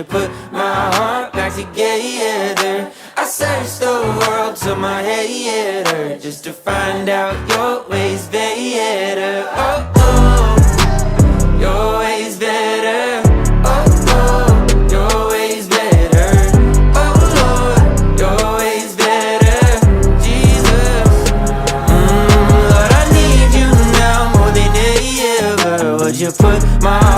put my heart back together? I searched the world till my head hurt, just to find out your ways better. Oh, oh, your ways better. Oh, oh, your ways better. Oh, Lord, your ways better. Jesus, Lord, I need you now more than ever. Would you put my